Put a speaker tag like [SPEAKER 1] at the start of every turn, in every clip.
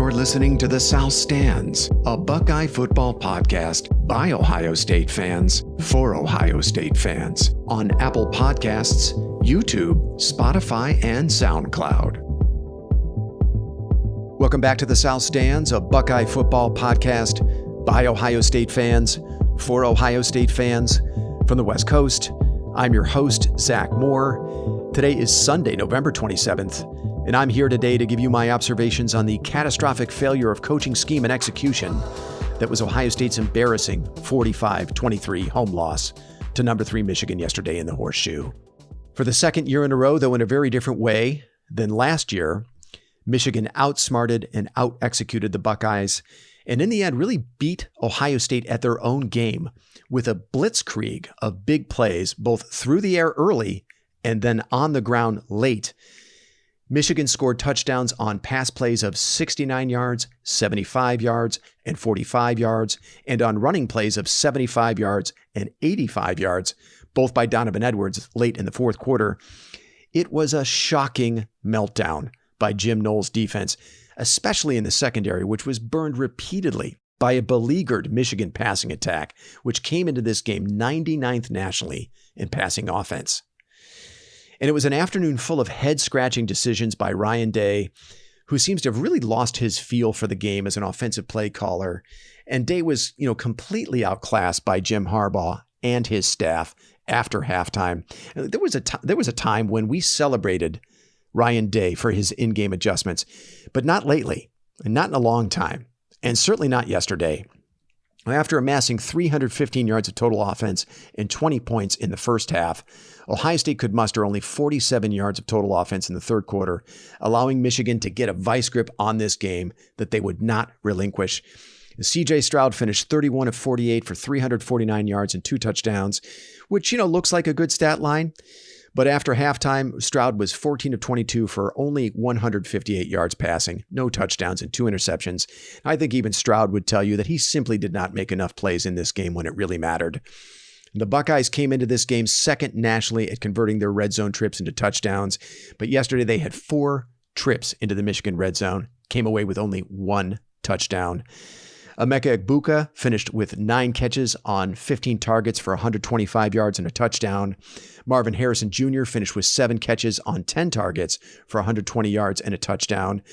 [SPEAKER 1] You're listening to The South Stands, a Buckeye football podcast by Ohio State fans for Ohio State fans on Apple Podcasts, YouTube, Spotify, and SoundCloud. Welcome back to The South Stands, a Buckeye football podcast by Ohio State fans for Ohio State fans from the West Coast. I'm your host, Zach Moore. Today is Sunday, November 27th. And I'm here today to give you my observations on the catastrophic failure of coaching scheme and execution that was Ohio State's embarrassing 45-23 home loss to number 3 Michigan yesterday in the Horseshoe. For the second year in a row, though in a very different way than last year, Michigan outsmarted and out-executed the Buckeyes, and in the end really beat Ohio State at their own game with a blitzkrieg of big plays, both through the air early and then on the ground late. Michigan scored touchdowns on pass plays of 69 yards, 75 yards, and 45 yards, and on running plays of 75 yards and 85 yards, both by Donovan Edwards late in the fourth quarter. It was a shocking meltdown by Jim Knowles' defense, especially in the secondary, which was burned repeatedly by a beleaguered Michigan passing attack, which came into this game 99th nationally in passing offense. And it was an afternoon full of head-scratching decisions by Ryan Day, who seems to have really lost his feel for the game as an offensive play caller. And Day was, completely outclassed by Jim Harbaugh and his staff after halftime. There was a time when we celebrated Ryan Day for his in-game adjustments, but not lately, and not in a long time, and certainly not yesterday. After amassing 315 yards of total offense and 20 points in the first half, Ohio State could muster only 47 yards of total offense in the third quarter, allowing Michigan to get a vice grip on this game that they would not relinquish. C.J. Stroud finished 31 of 48 for 349 yards and 2 touchdowns, which, looks like a good stat line. But after halftime, Stroud was 14 of 22 for only 158 yards passing, no touchdowns and 2 interceptions. I think even Stroud would tell you that he simply did not make enough plays in this game when it really mattered. The Buckeyes came into this game second nationally at converting their red zone trips into touchdowns, but yesterday they had 4 trips into the Michigan red zone, came away with only 1 touchdown. Emeka Egbuka finished with 9 catches on 15 targets for 125 yards and a touchdown. Marvin Harrison Jr. finished with 7 catches on 10 targets for 120 yards and a touchdown.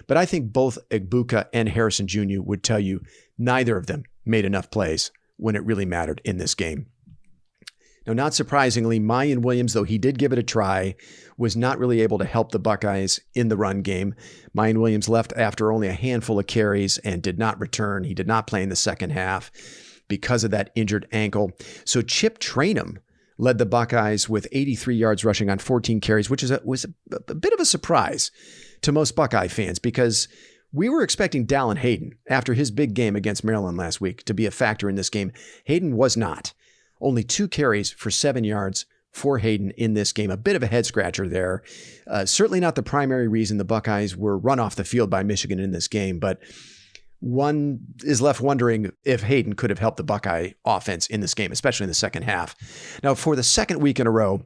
[SPEAKER 1] But I think both Egbuka and Harrison Jr. would tell you neither of them made enough plays when it really mattered in this game. Now, not surprisingly, Mayan Williams, though he did give it a try, was not really able to help the Buckeyes in the run game. Mayan Williams left after only a handful of carries and did not return. He did not play in the second half because of that injured ankle. So Chip Trayanum led the Buckeyes with 83 yards rushing on 14 carries, which was a bit of a surprise to most Buckeye fans because we were expecting Dallin Hayden, after his big game against Maryland last week, to be a factor in this game. Hayden was not. Only 2 carries for 7 yards for Hayden in this game. A bit of a head scratcher there. Certainly not the primary reason the Buckeyes were run off the field by Michigan in this game, but one is left wondering if Hayden could have helped the Buckeye offense in this game, especially in the second half. Now, for the second week in a row,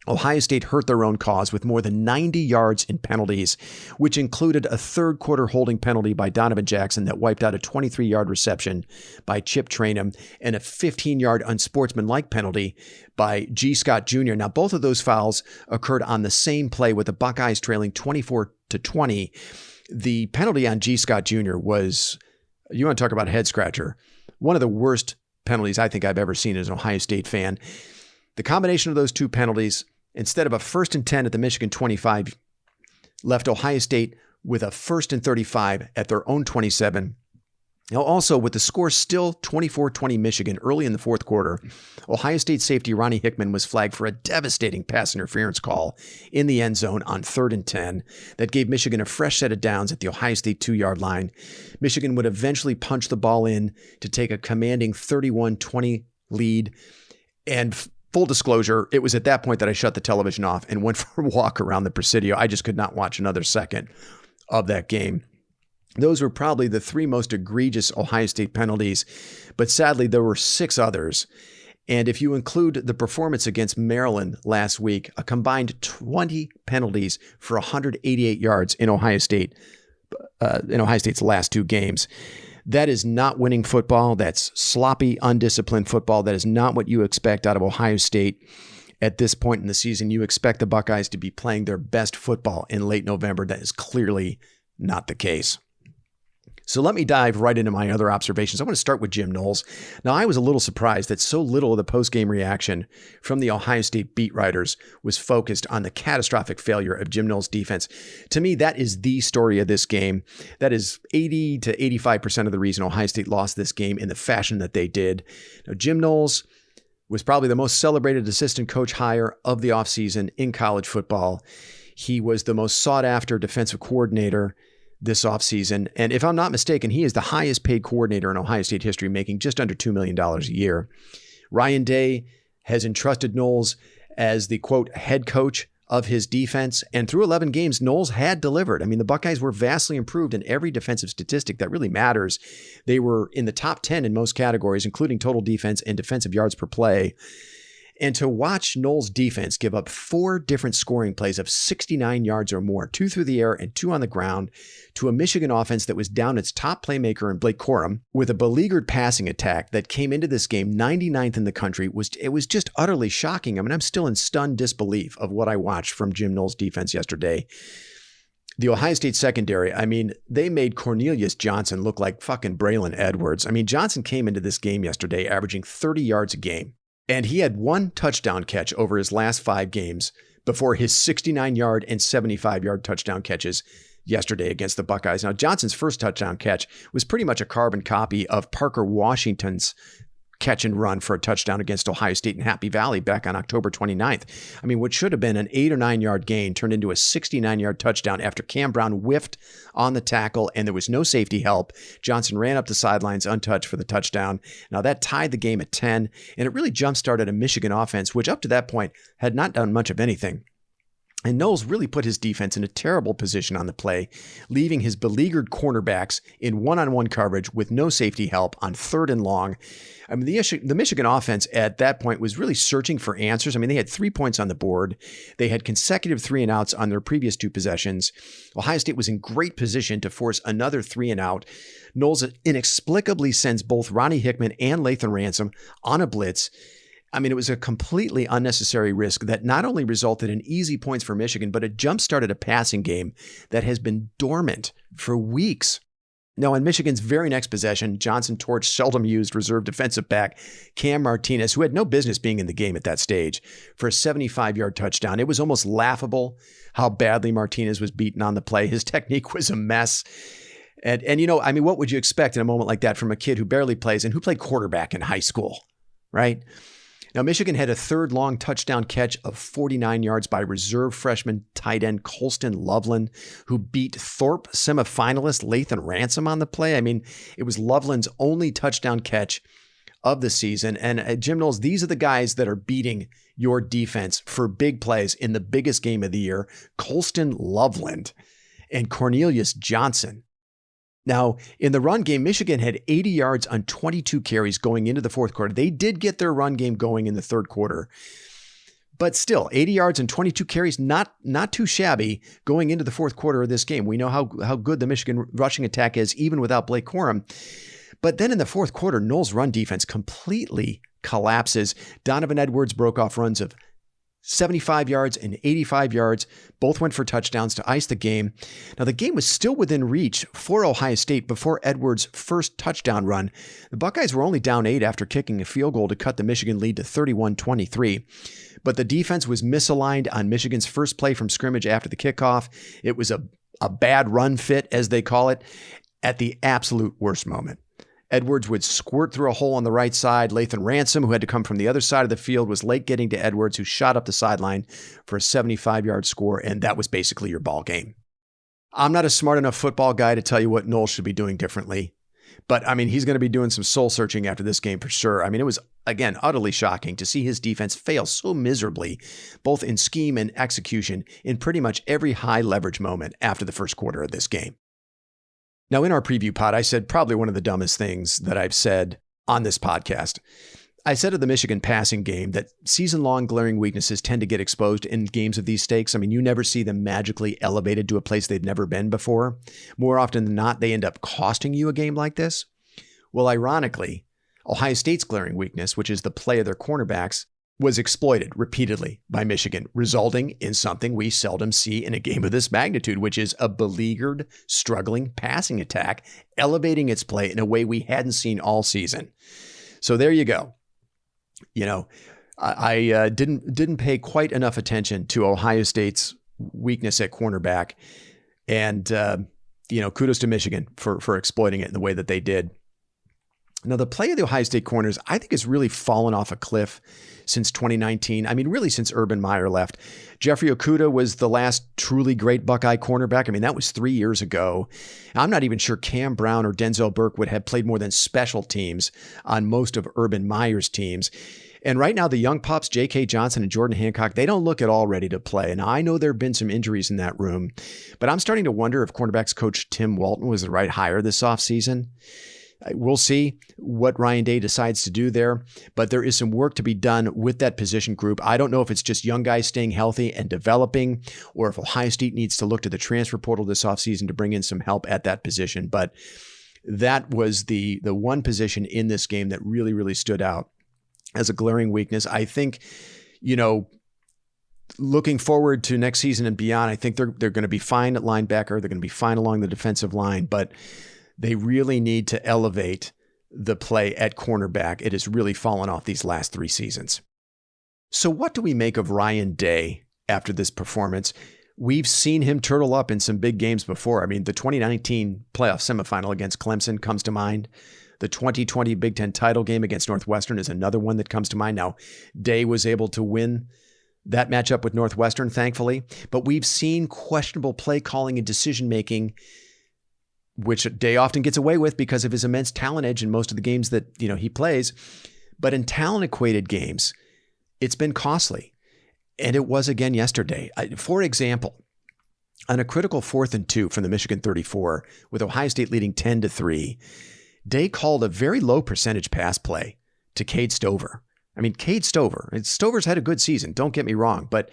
[SPEAKER 1] Ohio State hurt their own cause with more than 90 yards in penalties, which included a third quarter holding penalty by Donovan Jackson that wiped out a 23-yard reception by Chip Trayanum and a 15-yard unsportsmanlike penalty by G. Scott Jr. Now, both of those fouls occurred on the same play with the Buckeyes trailing 24-20. The penalty on G. Scott Jr. was, you want to talk about a head scratcher, one of the worst penalties I think I've ever seen as an Ohio State fan. The combination of those 2 penalties, instead of a 1st and 10 at the Michigan 25, left Ohio State with a 1st and 35 at their own 27. Now, also, with the score still 24-20 Michigan early in the fourth quarter, Ohio State safety Ronnie Hickman was flagged for a devastating pass interference call in the end zone on 3rd and 10 that gave Michigan a fresh set of downs at the Ohio State 2-yard line. Michigan would eventually punch the ball in to take a commanding 31-20 lead. And full disclosure, it was at that point that I shut the television off and went for a walk around the Presidio. I just could not watch another second of that game. Those were probably the 3 most egregious Ohio State penalties, but sadly there were 6 others. And if you include the performance against Maryland last week, a combined 20 penalties for 188 yards in Ohio State in Ohio State's last 2 games. That is not winning football. That's sloppy, undisciplined football. That is not what you expect out of Ohio State at this point in the season. You expect the Buckeyes to be playing their best football in late November. That is clearly not the case. So let me dive right into my other observations. I want to start with Jim Knowles. Now, I was a little surprised that so little of the post-game reaction from the Ohio State beat writers was focused on the catastrophic failure of Jim Knowles' defense. To me, that is the story of this game. That is 80 to 85% of the reason Ohio State lost this game in the fashion that they did. Now, Jim Knowles was probably the most celebrated assistant coach hire of the offseason in college football. He was the most sought-after defensive coordinator this offseason. And if I'm not mistaken, he is the highest paid coordinator in Ohio State history, making just under $2 million a year. Ryan Day has entrusted Knowles as the, quote, head coach of his defense. And through 11 games, Knowles had delivered. I mean, the Buckeyes were vastly improved in every defensive statistic that really matters. They were in the top 10 in most categories, including total defense and defensive yards per play. And to watch Knowles' defense give up 4 different scoring plays of 69 yards or more, 2 through the air and 2 on the ground, to a Michigan offense that was down its top playmaker in Blake Corum, with a beleaguered passing attack that came into this game 99th in the country, it was just utterly shocking. I mean, I'm still in stunned disbelief of what I watched from Jim Knowles' defense yesterday. The Ohio State secondary, I mean, they made Cornelius Johnson look like fucking Braylon Edwards. I mean, Johnson came into this game yesterday averaging 30 yards a game. And he had 1 touchdown catch over his last 5 games before his 69-yard and 75-yard touchdown catches yesterday against the Buckeyes. Now, Johnson's first touchdown catch was pretty much a carbon copy of Parker Washington's catch and run for a touchdown against Ohio State in Happy Valley back on October 29th. I mean, what should have been an 8 or 9 yard gain turned into a 69-yard touchdown after Cam Brown whiffed on the tackle and there was no safety help. Johnson ran up the sidelines untouched for the touchdown. Now that tied the game at 10, and it really jump-started a Michigan offense, which up to that point had not done much of anything. And Knowles really put his defense in a terrible position on the play, leaving his beleaguered cornerbacks in one-on-one coverage with no safety help on 3rd and long. I mean, the Michigan offense at that point was really searching for answers. I mean, they had 3 points on the board. They had consecutive 3-and-outs on their previous 2 possessions. Ohio State was in great position to force another 3-and-out. Knowles inexplicably sends both Ronnie Hickman and Lathan Ransom on a blitz. I mean, it was a completely unnecessary risk that not only resulted in easy points for Michigan, but it jump-started a passing game that has been dormant for weeks. Now, in Michigan's very next possession, Johnson torched seldom-used reserve defensive back Cam Martinez, who had no business being in the game at that stage, for a 75-yard touchdown. It was almost laughable how badly Martinez was beaten on the play. His technique was a mess. And you know, I mean, what would you expect in a moment like that from a kid who barely plays and who played quarterback in high school, right? Now, Michigan had a 3rd long touchdown catch of 49 yards by reserve freshman tight end Colston Loveland, who beat Thorpe semifinalist Lathan Ransom on the play. I mean, it was Loveland's only touchdown catch of the season. And Jim Knowles, these are the guys that are beating your defense for big plays in the biggest game of the year. Colston Loveland and Cornelius Johnson. Now, in the run game, Michigan had 80 yards on 22 carries going into the 4th quarter. They did get their run game going in the 3rd quarter. But still, 80 yards and 22 carries, not too shabby going into the 4th quarter of this game. We know how good the Michigan rushing attack is, even without Blake Corum. But then in the 4th quarter, Knowles' run defense completely collapses. Donovan Edwards broke off runs of 75 yards and 85 yards. Both went for touchdowns to ice the game. Now, the game was still within reach for Ohio State before Edwards' first touchdown run. The Buckeyes were only down 8 after kicking a field goal to cut the Michigan lead to 31-23. But the defense was misaligned on Michigan's first play from scrimmage after the kickoff. It was a bad run fit, as they call it, at the absolute worst moment. Edwards would squirt through a hole on the right side. Lathan Ransom, who had to come from the other side of the field, was late getting to Edwards, who shot up the sideline for a 75-yard score, and that was basically your ball game. I'm not a smart enough football guy to tell you what Knowles should be doing differently, but I mean, he's going to be doing some soul searching after this game for sure. I mean, it was, again, utterly shocking to see his defense fail so miserably, both in scheme and execution, in pretty much every high leverage moment after the first quarter of this game. Now, in our preview pod, I said probably one of the dumbest things that I've said on this podcast. I said of the Michigan passing game that season-long glaring weaknesses tend to get exposed in games of these stakes. I mean, you never see them magically elevated to a place they've never been before. More often than not, they end up costing you a game like this. Well, ironically, Ohio State's glaring weakness, which is the play of their cornerbacks, was exploited repeatedly by Michigan, resulting in something we seldom see in a game of this magnitude, which is a beleaguered, struggling passing attack, elevating its play in a way we hadn't seen all season. So there you go. You know, I didn't pay quite enough attention to Ohio State's weakness at cornerback, and kudos to Michigan for exploiting it in the way that they did. Now, the play of the Ohio State corners, I think, has really fallen off a cliff since 2019. I mean, really since Urban Meyer left. Jeffrey Okudah was the last truly great Buckeye cornerback. I mean, that was 3 years ago. I'm not even sure Cam Brown or Denzel Burke would have played more than special teams on most of Urban Meyer's teams. And right now, the young pups, J.K. Johnson and Jordan Hancock, they don't look at all ready to play. And I know there have been some injuries in that room, but I'm starting to wonder if cornerbacks coach Tim Walton was the right hire this offseason. We'll see what Ryan Day decides to do there, but there is some work to be done with that position group. I don't know if it's just young guys staying healthy and developing, or if Ohio State needs to look to the transfer portal this offseason to bring in some help at that position. But that was the one position in this game that really, really stood out as a glaring weakness. I think, looking forward to next season and beyond, I think they're going to be fine at linebacker. They're going to be fine along the defensive line, but they really need to elevate the play at cornerback. It has really fallen off these last 3 seasons. So what do we make of Ryan Day after this performance? We've seen him turtle up in some big games before. I mean, the 2019 playoff semifinal against Clemson comes to mind. The 2020 Big Ten title game against Northwestern is another one that comes to mind. Now, Day was able to win that matchup with Northwestern, thankfully, but we've seen questionable play calling and decision-making, which Day often gets away with because of his immense talent edge in most of the games that he plays. But in talent-equated games, it's been costly. And it was again yesterday. For example, on a critical 4th and 2 from the Michigan 34, with Ohio State leading 10-3, Day called a very low percentage pass play to Cade Stover. I mean, Stover's had a good season, don't get me wrong, but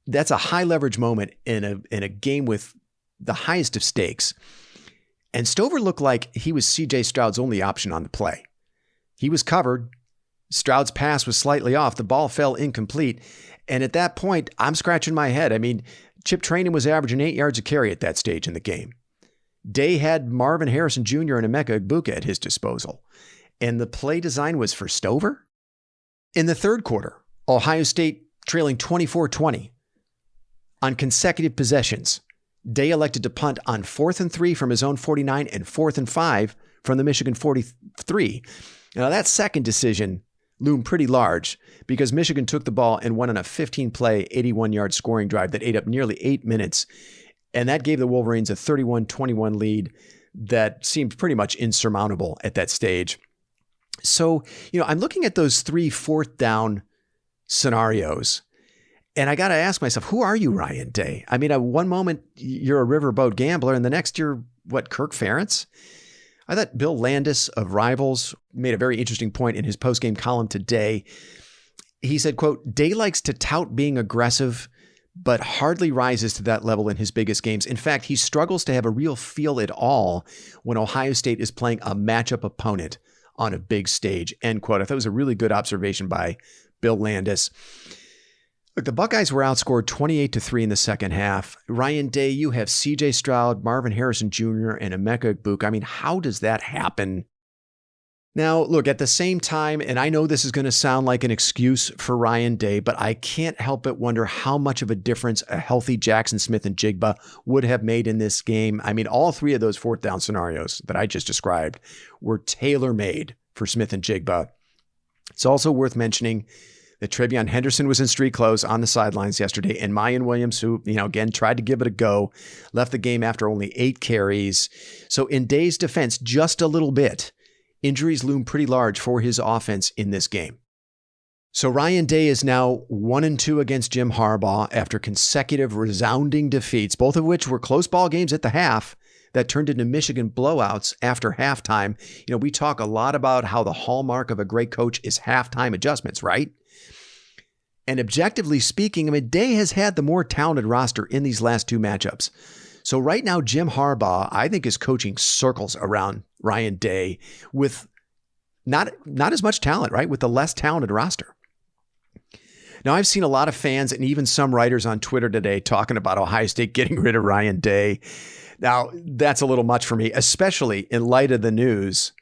[SPEAKER 1] that's a high leverage moment in a game with the highest of stakes. And Stover looked like he was C.J. Stroud's only option on the play. He was covered. Stroud's pass was slightly off. The ball fell incomplete. And at that point, I'm scratching my head. I mean, Chip Trainin was averaging 8 yards a carry at that stage in the game. Day had Marvin Harrison Jr. and Emeka Egbuka at his disposal. And the play design was for Stover? In the third quarter, Ohio State trailing 24-20 on consecutive possessions. Day elected to punt on 4th and 3 from his own 49 and 4th and 5 from the Michigan 43. Now that second decision loomed pretty large because Michigan took the ball and went on a 15-play, 81-yard scoring drive that ate up nearly 8 minutes. And that gave the Wolverines a 31-21 lead that seemed pretty much insurmountable at that stage. So, I'm looking at those 3 4th down scenarios, and I got to ask myself, who are you, Ryan Day? I mean, at one moment, you're a riverboat gambler, and the next you're, Kirk Ferentz? I thought Bill Landis of Rivals made a very interesting point in his postgame column today. He said, quote, Day likes to tout being aggressive, but hardly rises to that level in his biggest games. In fact, he struggles to have a real feel at all when Ohio State is playing a matchup opponent on a big stage, end quote. I thought it was a really good observation by Bill Landis. Look, the Buckeyes were outscored 28-3 in the second half. Ryan Day, you have C.J. Stroud, Marvin Harrison Jr., and Emeka Egbuka. I mean, how does that happen? Now, look, at the same time, and I know this is going to sound like an excuse for Ryan Day, but I can't help but wonder how much of a difference a healthy Jackson Smith and Jigba would have made in this game. I mean, all 3 of those 4th down scenarios that I just described were tailor-made for Smith and Jigba. It's also worth mentioning that Travion Henderson was in street clothes on the sidelines yesterday, and Mayan Williams, who, again, tried to give it a go, left the game after only 8 carries. So in Day's defense, just a little bit, injuries loom pretty large for his offense in this game. So Ryan Day is now 1-2 against Jim Harbaugh after consecutive resounding defeats, both of which were close ball games at the half. that turned into Michigan blowouts after halftime. We talk a lot about how the hallmark of a great coach is halftime adjustments, right? And objectively speaking, Day has had the more talented roster in these last two matchups. So right now, Jim Harbaugh, I think, is coaching circles around Ryan Day with not as much talent, right? With the less talented roster. Now, I've seen a lot of fans and even some writers on Twitter today talking about Ohio State getting rid of Ryan Day. Now, that's a little much for me, especially in light of the news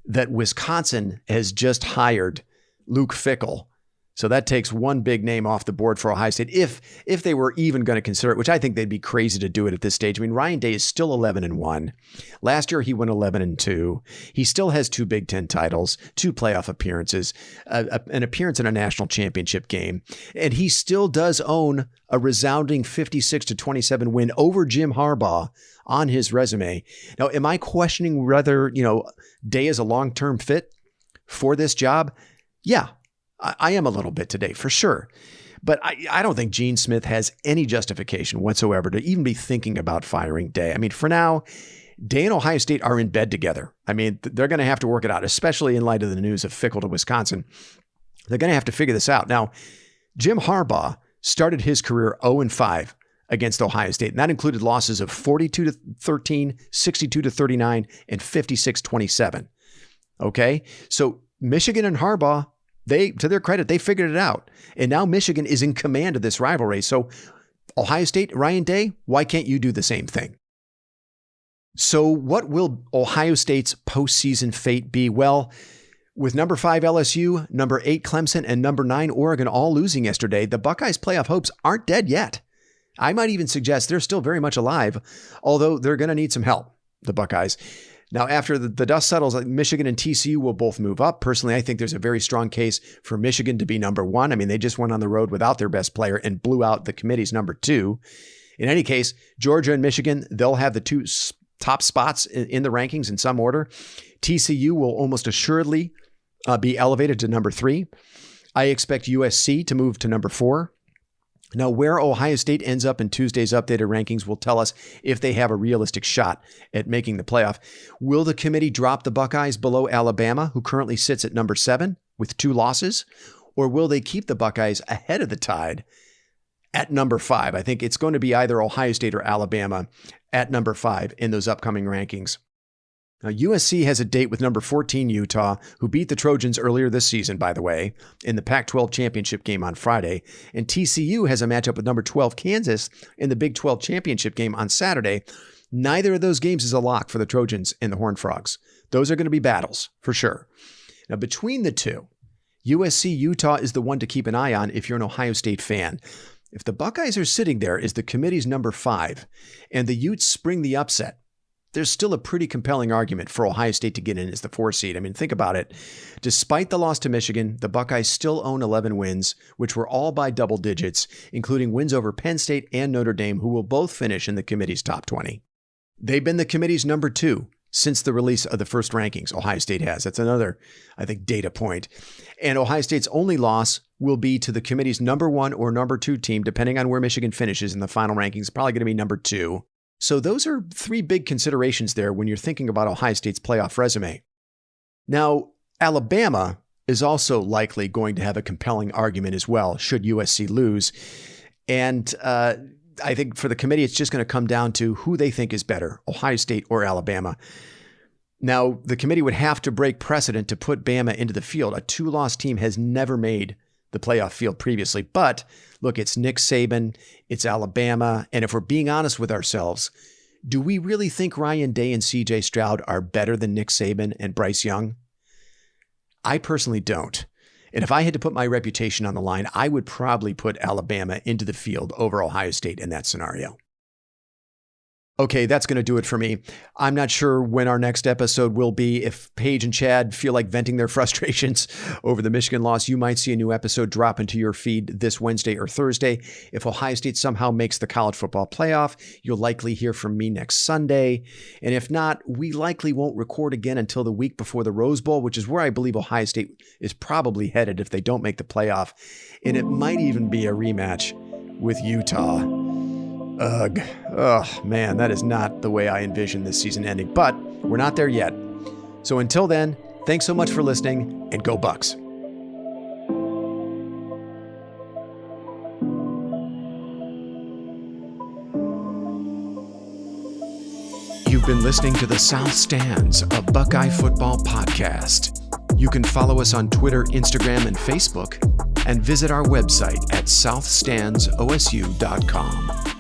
[SPEAKER 1] that Wisconsin has just hired Luke Fickell. So that takes one big name off the board for Ohio State, if they were even going to consider it, which I think they'd be crazy to do it at this stage. Ryan Day is still 11-1. Last year, he went 11-2. He still has 2 Big Ten titles, 2 playoff appearances, an appearance in a national championship game. And he still does own a resounding 56-27 win over Jim Harbaugh on his resume. Now, am I questioning whether, Day is a long-term fit for this job? Yeah. I am a little bit today, for sure. But I don't think Gene Smith has any justification whatsoever to even be thinking about firing Day. For now, Day and Ohio State are in bed together. They're going to have to work it out, especially in light of the news of Fickell to Wisconsin. They're going to have to figure this out. Now, Jim Harbaugh started his career 0-5 against Ohio State, and that included losses of 42-13, 62-39, and 56-27. Okay? So Michigan and Harbaugh, to their credit, they figured it out. And now Michigan is in command of this rivalry. So Ohio State, Ryan Day, why can't you do the same thing? So what will Ohio State's postseason fate be? Well, with number 5 LSU, number 8 Clemson, and number 9 Oregon all losing yesterday, the Buckeyes' playoff hopes aren't dead yet. I might even suggest they're still very much alive, although they're going to need some help, the Buckeyes. Now, after the dust settles, Michigan and TCU will both move up. Personally, I think there's a very strong case for Michigan to be number 1. They just went on the road without their best player and blew out the committee's number 2. In any case, Georgia and Michigan, they'll have the 2 top spots in the rankings in some order. TCU will almost assuredly be elevated to number 3. I expect USC to move to number 4. Now, where Ohio State ends up in Tuesday's updated rankings will tell us if they have a realistic shot at making the playoff. Will the committee drop the Buckeyes below Alabama, who currently sits at number 7 with 2 losses? Or will they keep the Buckeyes ahead of the Tide at number 5? I think it's going to be either Ohio State or Alabama at number 5 in those upcoming rankings. Now, USC has a date with number 14 Utah, who beat the Trojans earlier this season, by the way, in the Pac-12 championship game on Friday. And TCU has a matchup with number 12 Kansas in the Big 12 championship game on Saturday. Neither of those games is a lock for the Trojans and the Horned Frogs. Those are going to be battles, for sure. Now, between the two, USC-Utah is the one to keep an eye on if you're an Ohio State fan. If the Buckeyes are sitting there as the committee's number 5 and the Utes spring the upset, there's still a pretty compelling argument for Ohio State to get in as the 4 seed. Think about it. Despite the loss to Michigan, the Buckeyes still own 11 wins, which were all by double digits, including wins over Penn State and Notre Dame, who will both finish in the committee's top 20. They've been the committee's number 2 since the release of the first rankings. Ohio State has. That's another, I think, data point. And Ohio State's only loss will be to the committee's number 1 or number 2 team, depending on where Michigan finishes in the final rankings. Probably going to be number 2. So those are 3 big considerations there when you're thinking about Ohio State's playoff resume. Now, Alabama is also likely going to have a compelling argument as well, should USC lose. And I think for the committee, it's just going to come down to who they think is better, Ohio State or Alabama. Now, the committee would have to break precedent to put Bama into the field. A 2-loss team has never made the playoff field previously. But look, it's Nick Saban, it's Alabama. And if we're being honest with ourselves, do we really think Ryan Day and CJ Stroud are better than Nick Saban and Bryce Young? I personally don't. And if I had to put my reputation on the line, I would probably put Alabama into the field over Ohio State in that scenario. Okay, that's going to do it for me. I'm not sure when our next episode will be. If Paige and Chad feel like venting their frustrations over the Michigan loss, you might see a new episode drop into your feed this Wednesday or Thursday. If Ohio State somehow makes the college football playoff, you'll likely hear from me next Sunday. And if not, we likely won't record again until the week before the Rose Bowl, which is where I believe Ohio State is probably headed if they don't make the playoff. And it might even be a rematch with Utah. Ugh. Oh, man, that is not the way I envisioned this season ending, but we're not there yet. So until then, thanks so much for listening, and go Bucks. You've been listening to the South Stands, a Buckeye football podcast. You can follow us on Twitter, Instagram, and Facebook, and visit our website at southstandsosu.com.